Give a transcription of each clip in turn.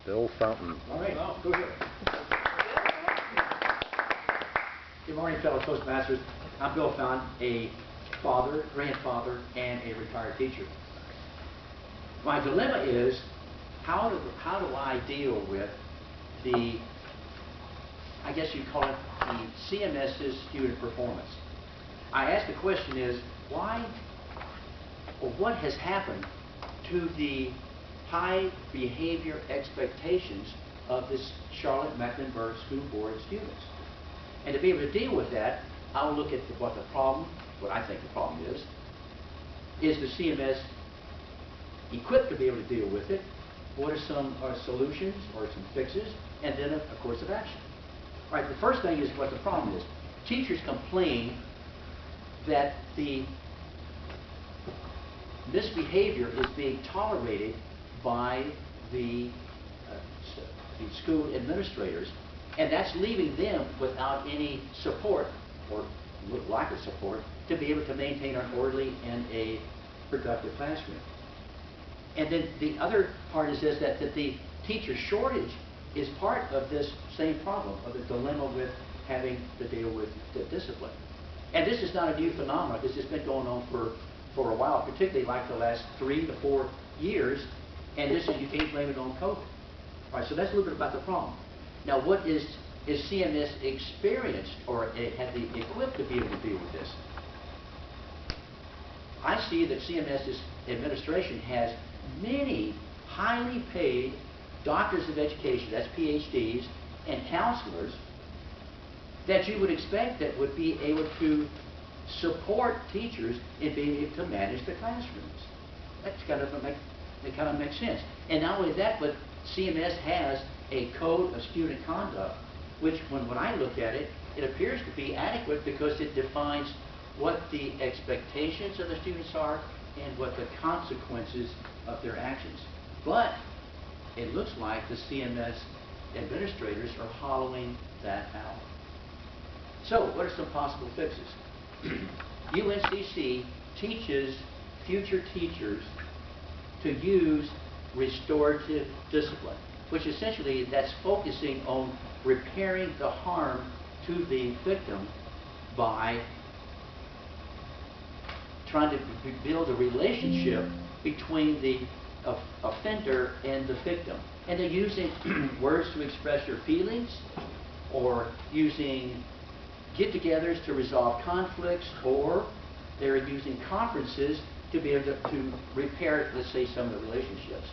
Bill Fountain. All right, go ahead. Good morning, fellow Toastmasters. I'm Bill Fountain, a father, grandfather, and a retired teacher. My dilemma is, how do I deal with the, I guess you'd call it the CMS's student performance? I ask the question is, why, or what has happened to the high behavior expectations of this Charlotte-Mecklenburg School Board students? And to be able to deal with that, I'll look at what I think the problem is the CMS equipped to be able to deal with it? What are some solutions or some fixes? And then a course of action. All right, the first thing is what the problem is. Teachers complain that the misbehavior is being tolerated by the school administrators, and that's leaving them without any support or lack of support to be able to maintain an orderly and a productive classroom. And then the other part is this, that the teacher shortage is part of this same problem, of the dilemma with having to deal with the discipline. And this is not a new phenomenon. This has been going on for a while, particularly like the last 3 to 4 years, and this is, you can't blame it on COVID. All right, so that's a little bit about the problem. Now, what is CMS experienced or have they equipped to be able to deal with this? I see that CMS's administration has many highly paid doctors of education, that's PhDs, and counselors that you would expect that would be able to support teachers in being able to manage the classrooms. That kind of makes sense. And not only that, but CMS has a code of student conduct, which when I look at it, it appears to be adequate because it defines what the expectations of the students are and what the consequences of their actions. But it looks like the CMS administrators are hollowing that out. So what are some possible fixes? UNCC teaches future teachers to use restorative discipline, which essentially that's focusing on repairing the harm to the victim by trying to build a relationship between the offender and the victim. And they're using words to express their feelings, or using get-togethers to resolve conflicts, or they're using conferences to be able to repair, let's say, some of the relationships.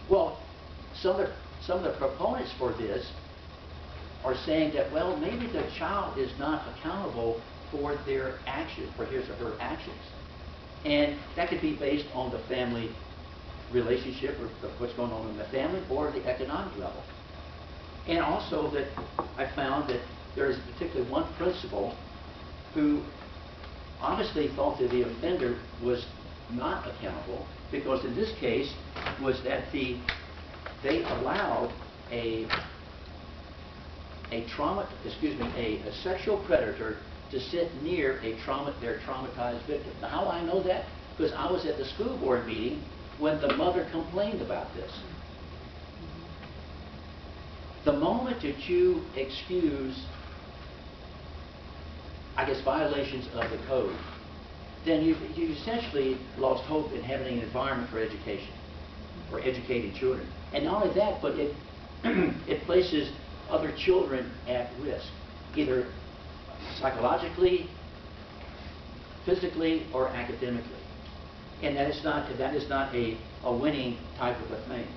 Well, some of the proponents for this are saying that, well, maybe the child is not accountable for their actions, for his or her actions. And that could be based on the family relationship, or what's going on in the family, or the economic level. And also that I found that there is particularly one principal who honestly thought that the offender was not accountable, because in this case was that they allowed a sexual predator to sit near their traumatized victim. Now, how do I know that? Because I was at the school board meeting when the mother complained about this. The moment that you excuse, I guess, violations of the code, then you've essentially lost hope in having an environment for education, for educating children. And not only that, but it places other children at risk, either psychologically, physically, or academically. And that is not a winning type of a thing.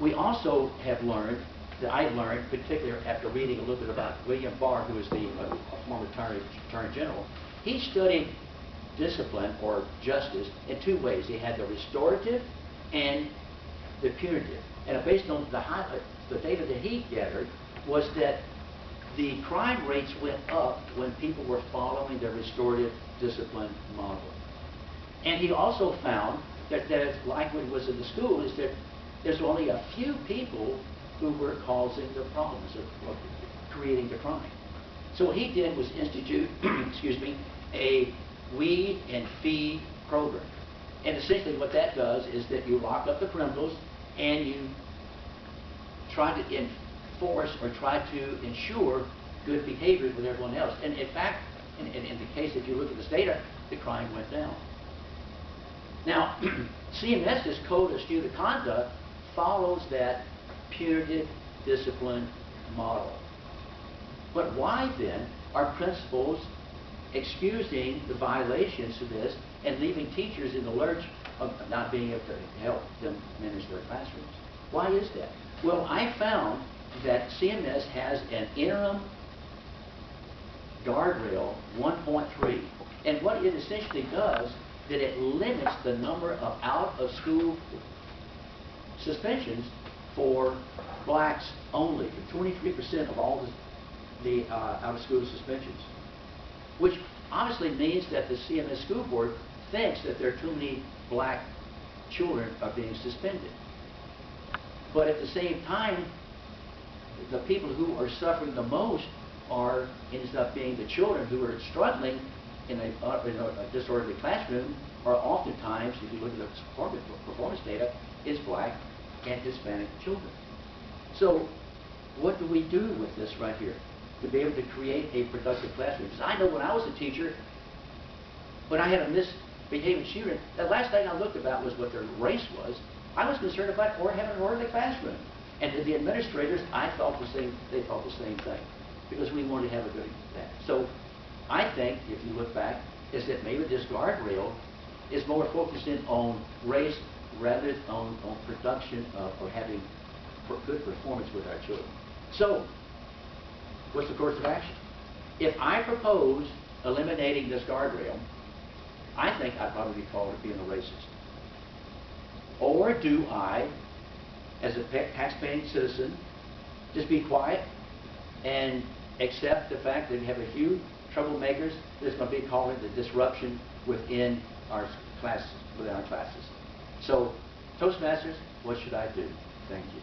We also have learned, that I've learned, particularly after reading a little bit about William Barr, who is the former Attorney General. He studied discipline or justice in 2 ways. He had the restorative and the punitive. And based on the data that he gathered, was that the crime rates went up when people were following the restorative discipline model. And he also found that like what was in the school, is that there's only a few people who were causing the problems or creating the crime. So what he did was institute, a weed and feed program. And essentially what that does is that you lock up the criminals and you try to enforce or try to ensure good behavior with everyone else. And in fact, in the case, if you look at this data, the crime went down. Now, CMS's Code of Student Conduct follows that punitive discipline model. But why then are principals excusing the violations to this and leaving teachers in the lurch of not being able to help them manage their classrooms? Why is that? Well, I found that CMS has an interim guardrail 1.3, and what it essentially does, that it limits the number of out-of-school suspensions for blacks only, for 23% of all the out-of-school suspensions, which obviously means that the CMS school board thinks that there are too many black children are being suspended. But at the same time, the people who are suffering the most ends up being the children who are struggling in a disorderly classroom, are oftentimes, if you look at the performance data, is black and Hispanic children. So what do we do with this right here to be able to create a productive classroom? Because I know when I was a teacher, when I had a misbehaving student, the last thing I looked about was what their race was. I was concerned about having an orderly classroom. And the administrators, I thought they thought the same thing, because we wanted to have a good that. So I think, if you look back, is that maybe this guardrail is more focused in on race rather than on production or having good performance with our children. So, what's the course of action? If I propose eliminating this guardrail, I think I'd probably be called to being a racist. Or do I, as a tax-paying citizen, just be quiet and accept the fact that we have a few troublemakers that's going to be causing the disruption within our classes? So, Toastmasters, what should I do? Thank you.